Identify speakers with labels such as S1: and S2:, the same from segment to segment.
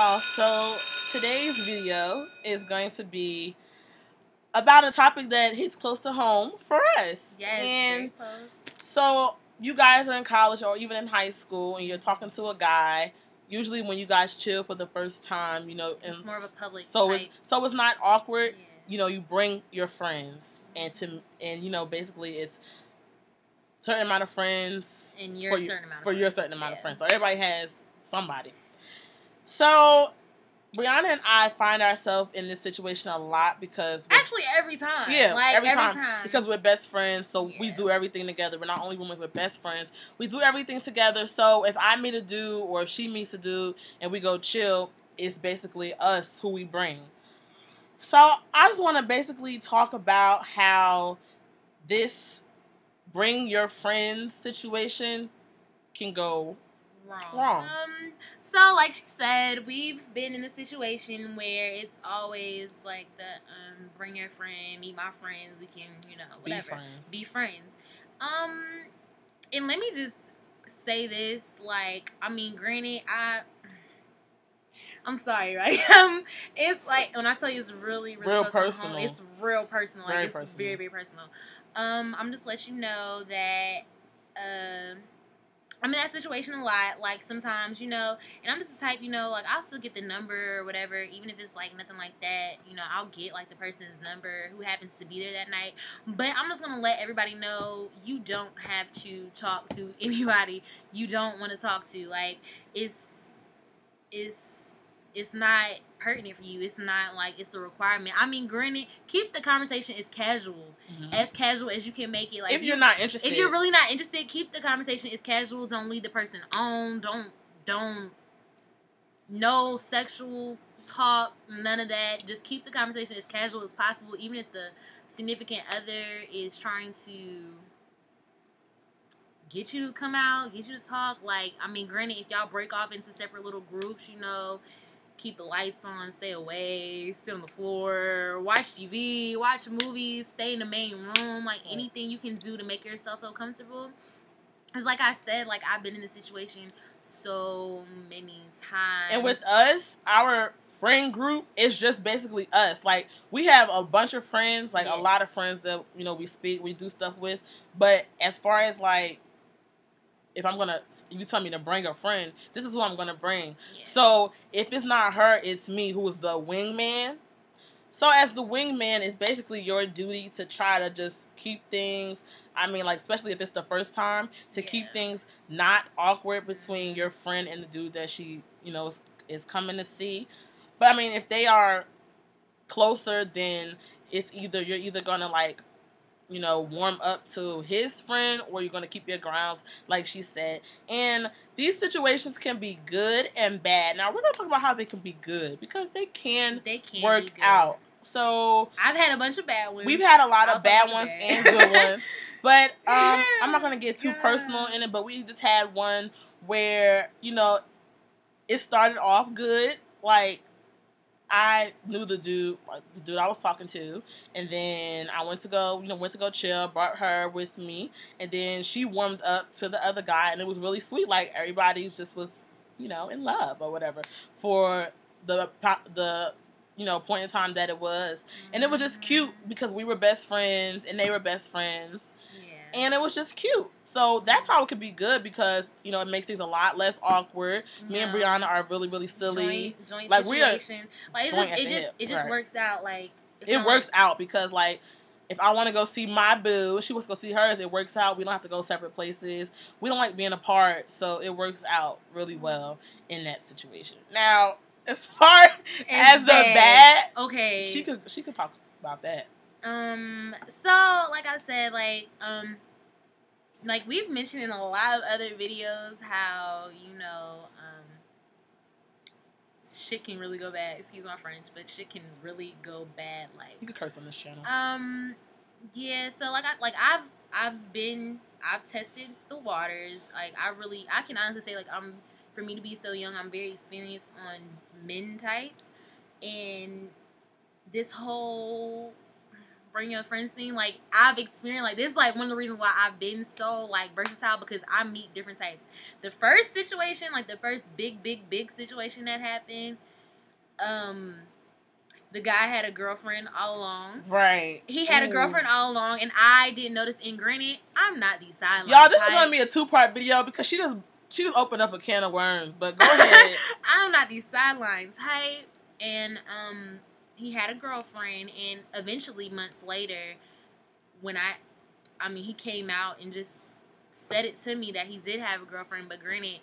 S1: y'all, so today's video is going to be about a topic that hits close to home for us.
S2: Yes,
S1: and
S2: very close.
S1: So you guys are in college or even in high school and you're talking to a guy. Usually when you guys chill for the first time, and
S2: It's more of a public
S1: it's not awkward.
S2: Yeah.
S1: You bring your friends and basically it's certain amount of friends
S2: and your certain amount
S1: of friends. So everybody has somebody. So Brianna and I find ourselves in this situation a lot because
S2: actually every time.
S1: Yeah,
S2: like
S1: every time.
S2: time.
S1: Because we're best friends, so
S2: Yeah.
S1: we do everything together. We're not only women, we're best friends. We do everything together. So if I meet a dude or if she meets a dude and we go chill, it's basically us who we bring. So I just want to basically talk about how this bring your friends situation can go wrong.
S2: So like she said, we've been in a situation where it's always like the bring your friend, meet my friends, we can, whatever. Be friends. And let me just say this, granted, I'm sorry, right? It's like when I tell you it's really, really
S1: real
S2: personal.
S1: personal.
S2: It's real personal.
S1: Very
S2: it's
S1: personal.
S2: very, very personal. I'm just let you know that I'm in that situation a lot. Like sometimes, and I'm just the type, I'll still get the number or whatever, even if it's like nothing like that. I'll get like the person's number who happens to be there that night. But I'm just gonna let everybody know you don't have to talk to anybody you don't want to talk to. Like it's not pertinent for you. It's not like it's a requirement. Granted, keep the conversation as casual as you can make it. Like
S1: if you're not interested,
S2: if you're really not interested, keep the conversation as casual. Don't lead the person on. Don't no sexual talk. None of that. Just keep the conversation as casual as possible. Even if the significant other is trying to get you to come out, get you to talk. Granted, if y'all break off into separate little groups, keep the lights on, stay away, sit on the floor, watch TV, watch movies, stay in the main room. Anything you can do to make yourself feel comfortable. Because like I said, I've been in this situation so many times.
S1: And with us, our friend group is just basically us. We have a bunch of friends, a lot of friends that, we do stuff with. But as far as, if you tell me to bring a friend, this is who I'm gonna bring. Yeah. So if it's not her, it's me who is the wingman. So as the wingman, it's basically your duty to try to just keep things, especially if it's the first time, to keep things not awkward between your friend and the dude that she, is coming to see. But if they are closer, then you're either gonna warm up to his friend, or you're going to keep your grounds, like she said. And these situations can be good and bad. Now, we're going to talk about how they can be good, because they can work out. So
S2: I've had a bunch of bad ones.
S1: We've had a lot of bad ones and good ones. But I'm not going to get too personal in it, but we just had one where, it started off good. I knew the dude I was talking to, and then I went to go chill, brought her with me, and then she warmed up to the other guy, and it was really sweet. Everybody just was, in love or whatever for the point in time that it was. And it was just cute because we were best friends and they were best friends. And it was just cute. So that's how it could be good, because, it makes things a lot less awkward. Me and Brianna are really, really silly.
S2: Joint situation. It just works out.
S1: It works out because, if I want to go see my boo, she wants to go see hers, it works out. We don't have to go separate places. We don't like being apart, so it works out really well in that situation. Now, as far as the bad,
S2: okay,
S1: she could talk about that.
S2: So, like I said, we've mentioned in a lot of other videos how, shit can really go bad. Excuse my French, but shit can really go bad.
S1: You could curse on this channel.
S2: Yeah, so, I've tested the waters. I can honestly say, for me to be so young, I'm very experienced on men types. And this whole bring your friends thing, I've experienced, this is, one of the reasons why I've been so, versatile, because I meet different types. The first situation, the first big situation that happened, the guy had a girlfriend all along.
S1: Right.
S2: He had a girlfriend all along, and I didn't notice. And granted, I'm not these sidelines.
S1: Y'all, this is gonna be a 2-part video because she just opened up a can of worms. But go ahead.
S2: I'm not these sidelines type, and he had a girlfriend, and eventually months later, when he came out and just said it to me that he did have a girlfriend. But granted,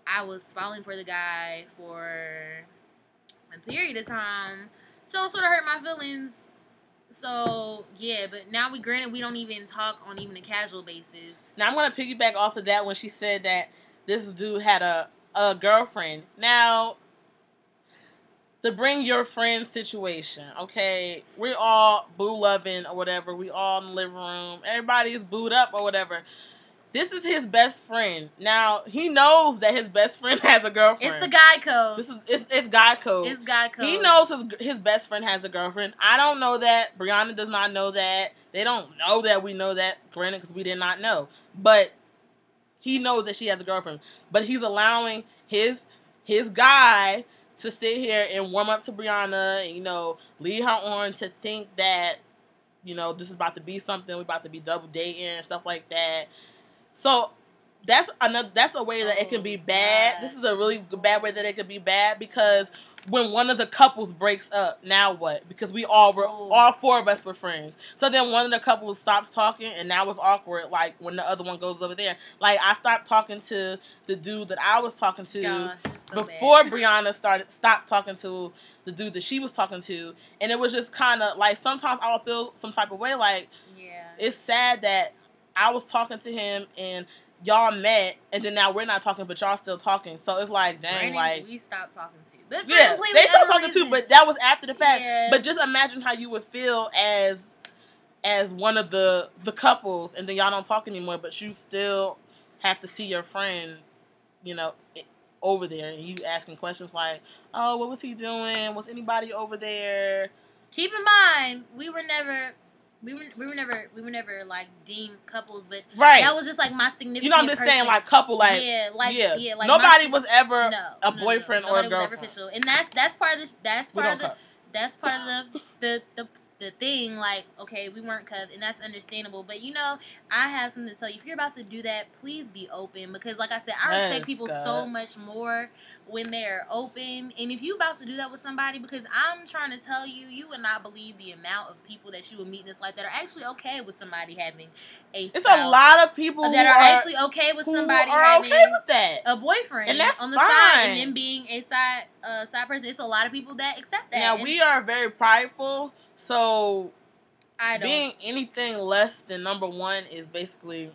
S2: I was falling for the guy for a period of time. So it sort of hurt my feelings. So, yeah, but now we don't even talk on even a casual basis.
S1: Now, I'm going to piggyback off of that when she said that this dude had a girlfriend. Now, the bring your friend situation, okay? We're all boo-loving or whatever. We all in the living room. Everybody's booed up or whatever. This is his best friend. Now, he knows that his best friend has a girlfriend.
S2: It's the guy code.
S1: It's guy code.
S2: It's guy code.
S1: He knows his best friend has a girlfriend. I don't know that. Brianna does not know that. They don't know that we know that, granted, because we did not know. But he knows that she has a girlfriend. But he's allowing his guy to sit here and warm up to Brianna and, lead her on to think that, this is about to be something. We're about to be double dating and stuff like that. So that's a way that it can be bad.
S2: God.
S1: This is a really bad way that it could be bad because when one of the couples breaks up, now what? Because all 4 of us were friends. So then one of the couples stops talking and now it's awkward, like when the other one goes over there. Like I stopped talking to the dude that I was talking to before Brianna stopped talking to the dude that she was talking to. And it was just kind of like sometimes I would feel some type of way like it's sad that I was talking to him and y'all met, and then now we're not talking, but y'all still talking. So it's like, dang, like
S2: we stopped talking to you. But
S1: yeah, they stopped talking too, but that was after the fact.
S2: Yeah.
S1: But just imagine how you would feel as one of the couples, and then y'all don't talk anymore, but you still have to see your friend, over there, and you asking questions like, "Oh, what was he doing? Was anybody over there?"
S2: Keep in mind, we were never like deemed couples, but that was just like my significant.
S1: I'm just saying like couple, like like nobody was ever a boyfriend or a girlfriend. Was ever official.
S2: And that's part of the thing. Like, okay, we weren't cuffed, and that's understandable. But I have something to tell you. If you're about to do that, please be open because, like I said, I respect people so much more when they're open. And if you about to do that with somebody, because I'm trying to tell you, you would not believe the amount of people that you will meet in this life that are actually okay with somebody having
S1: it's a lot of people
S2: that are actually okay with somebody having
S1: with that.
S2: A boyfriend,
S1: and that's
S2: on the
S1: fine.
S2: Side, and then being a side person. It's a lot of people that accept that.
S1: Now we are very prideful, so being anything less than number one is basically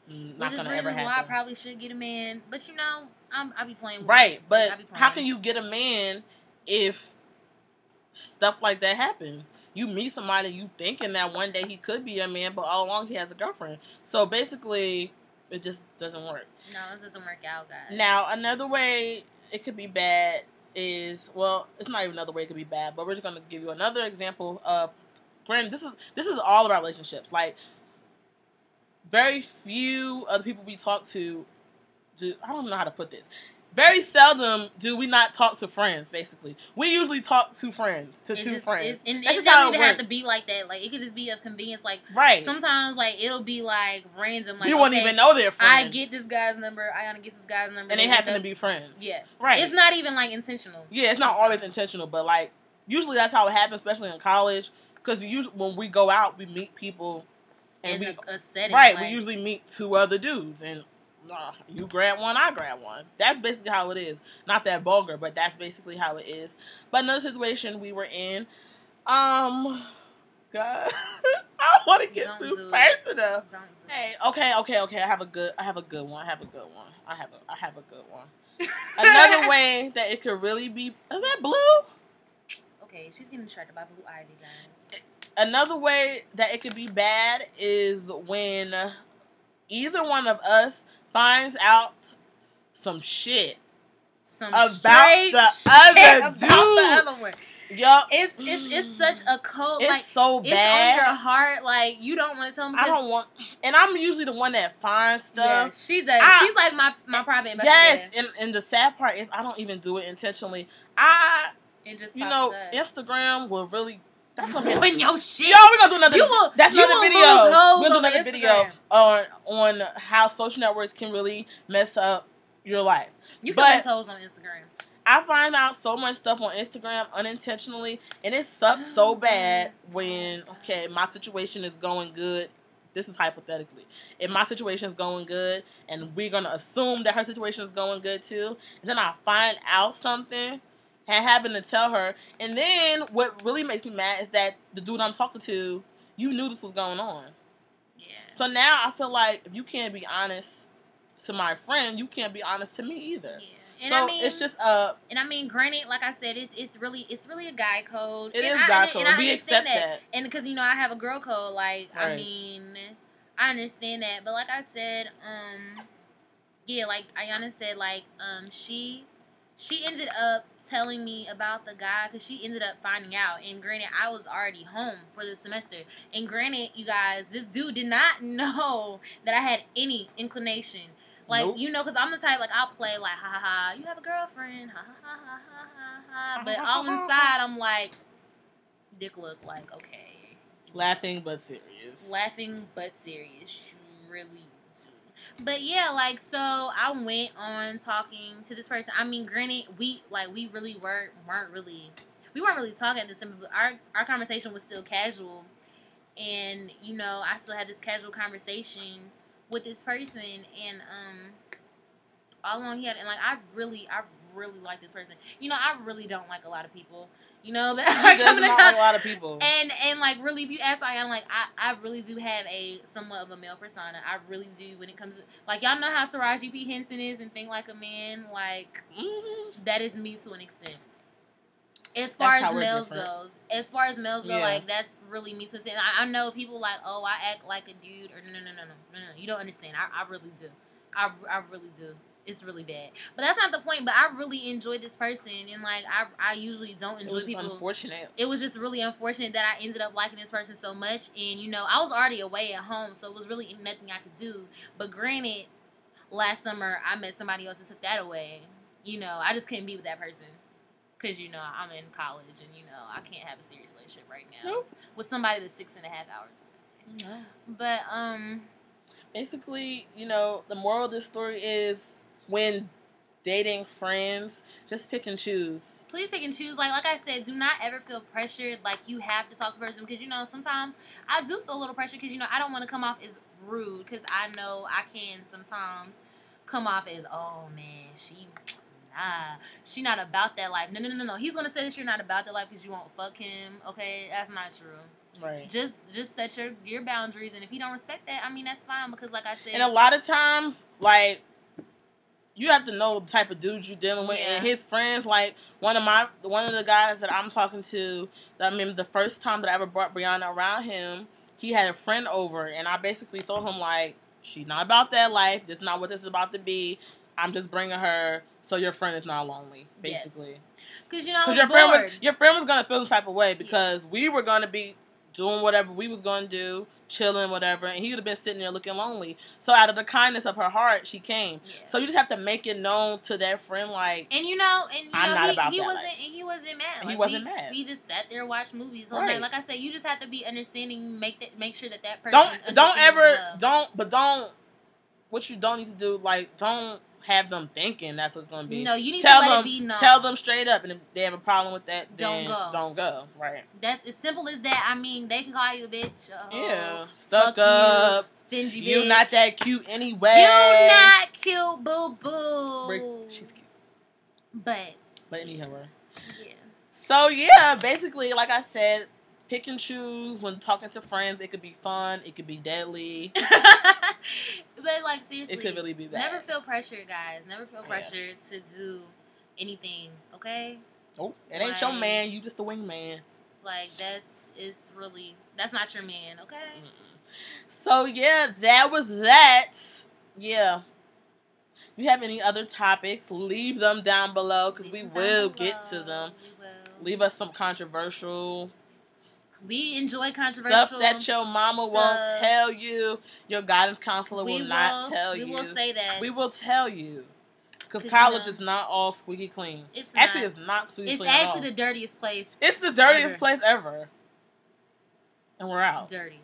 S1: not gonna ever happen.
S2: Why I probably should get a man, but I be playing with
S1: right. But how can you get a man if stuff like that happens? You meet somebody, you thinking that one day he could be a man, but all along he has a girlfriend. So basically, it just doesn't work.
S2: No, it doesn't work out, guys.
S1: Now, another way it could be bad is, well, it's not even another way it could be bad, but we're just going to give you another example of, granted, this is all of our relationships. Like, very few of the people we talk to, I don't know how to put this. Very seldom do we not talk to friends, basically. We usually talk to friends, two friends.
S2: And it doesn't even have to be like that. Like, it could just be of convenience. Like, sometimes, like, it'll be, like, random. Like,
S1: you won't even know they're friends.
S2: I get this guy's number. Ayana gets this guy's number.
S1: And they happen to be friends.
S2: Yeah.
S1: Right.
S2: It's not even, like, intentional.
S1: Yeah, it's not always intentional. But, like, usually that's how it happens, especially in college. Because when we go out, we meet people. And
S2: a setting.
S1: Right. Like, we usually meet 2 other dudes. And you grab one, I grab one. That's basically how it is. Not that vulgar, but that's basically how it is. But another situation we were in, God, I don't want to get too personal. Hey, okay. I have a good one. Another way that it could really be, is that blue?
S2: Okay, she's getting distracted by blue ivy, guys.
S1: Another way that it could be bad is when either one of us finds out some shit about the other dude. Yup.
S2: It's such a code.
S1: It's
S2: like,
S1: so bad.
S2: It's on your heart. Like, you don't want to tell me.
S1: I don't want. And I'm usually the one that finds stuff.
S2: Yeah, she does. She's like my private investigator.
S1: Yes, and the sad part is I don't even do it intentionally. I
S2: And just
S1: you
S2: pops
S1: know,
S2: up.
S1: Instagram will really. That's
S2: ruin your shit.
S1: Yo, we're gonna do another. That's another video. We'll do another video on how social networks can really mess up your life.
S2: You can miss hoes on Instagram.
S1: I find out so much stuff on Instagram unintentionally, and it sucks so bad when my situation is going good. This is hypothetically. If my situation is going good, and we're gonna assume that her situation is going good too, and then I find out something. And having to tell her. And then what really makes me mad is that the dude I'm talking to, you knew this was going on.
S2: Yeah.
S1: So now I feel like if you can't be honest to my friend, you can't be honest to me either. Yeah. And so it's just
S2: and I mean, granted, like I said, it's really a guy code.
S1: It is guy code. We accept that.
S2: And because I have a girl code, like right. I mean, I understand that. But like I said, yeah, like Ayana said, like she ended up telling me about the guy because she ended up finding out. And granted, I was already home for the semester. And granted, you guys, this dude did not know that I had any inclination. Like, nope. Because I'm the type, like, I'll play, like, ha, ha, ha, you have a girlfriend, ha, ha, ha, ha, ha, ha, ha. But all inside, I'm like, dick look like, okay.
S1: Laughing but serious.
S2: Laughing but serious. You really do. But, yeah, like, so I went on talking to this person. I mean, granted, we really weren't really talking at the time, but our conversation was still casual. And, I still had this casual conversation with this person, and all along he had, and like I really like this person. I really don't like a lot of people. That
S1: he doesn't like a lot of people.
S2: And like really, if you ask, I'm like I really do have a somewhat of a male persona. I really do when it comes to like y'all know how Taraji P. Henson is and Think Like a Man. Like that is me to an extent. As far as males goes, yeah. Like that's really me to say. I know people like, oh, I act like a dude, or no. You don't understand. I really do. I really do. It's really bad. But that's not the point. But I really enjoyed this person, and like I usually don't enjoy people.
S1: It was unfortunate.
S2: It was just really unfortunate that I ended up liking this person so much, and I was already away at home, so it was really nothing I could do. But granted, last summer I met somebody else and took that away. I just couldn't be with that person. Because, I'm in college and, I can't have a serious relationship right now. Nope. With somebody that's 6.5 hours away. No. But,
S1: basically, the moral of this story is when dating friends, just pick and choose.
S2: Please pick and choose. Like I said, do not ever feel pressured like you have to talk to a person. Because, sometimes I do feel a little pressure because, I don't want to come off as rude. Because I know I can sometimes come off as, oh, man, she not about that life. No. He's gonna say that you're not about that life because you won't fuck him. Okay, that's not true.
S1: Right.
S2: Just set your boundaries, and if he don't respect that, I mean that's fine because like I said.
S1: And a lot of times, like you have to know the type of dude you're dealing with, and his friends. Like one of the guys that I'm talking to. The first time that I ever brought Brianna around him, he had a friend over, and I basically told him like, she's not about that life. This is not what this is about to be. I'm just bringing her. So your friend is not lonely, basically.
S2: Because
S1: your friend was gonna feel the type of way because we were gonna be doing whatever we was gonna do, chilling, whatever, and he would have been sitting there looking lonely. So out of the kindness of her heart, she came. Yeah. So you just have to make it known to that friend, like, I'm not about that.
S2: He wasn't mad.
S1: He wasn't mad.
S2: We just sat there and watched movies all night. Like I said, you just have to be understanding. Make sure that person
S1: don't. What you don't need to do, like, don't have them thinking that's what's going to be.
S2: No, you need to let it be known.
S1: Tell them straight up, and if they have a problem with that, then don't go. Right.
S2: That's as simple as that. I mean, they can call you a bitch.
S1: Yeah. Stuck up.
S2: You, stingy bitch.
S1: You not that cute anyway.
S2: You not cute, boo-boo.
S1: She's cute.
S2: But
S1: anyhow.
S2: Yeah.
S1: So, yeah, basically, like I said, pick and choose when talking to friends. It could be fun. It could be deadly.
S2: But, like, seriously.
S1: It could really be bad.
S2: Never feel pressured, guys. Never feel pressured to do anything, okay?
S1: Oh, it ain't your man. You just a wingman.
S2: Like, that's not your man, okay?
S1: So, yeah, that was that. Yeah. If you have any other topics, leave them down below because we will get to them.
S2: We will.
S1: Leave us some controversial
S2: We enjoy controversial
S1: stuff that your mama won't tell you. Your guidance counselor will not tell you.
S2: We will say that.
S1: We will tell you. Because college is not all squeaky clean.
S2: It's
S1: not squeaky clean.
S2: It's actually the dirtiest place.
S1: It's the dirtiest place ever. And we're out.
S2: Dirty.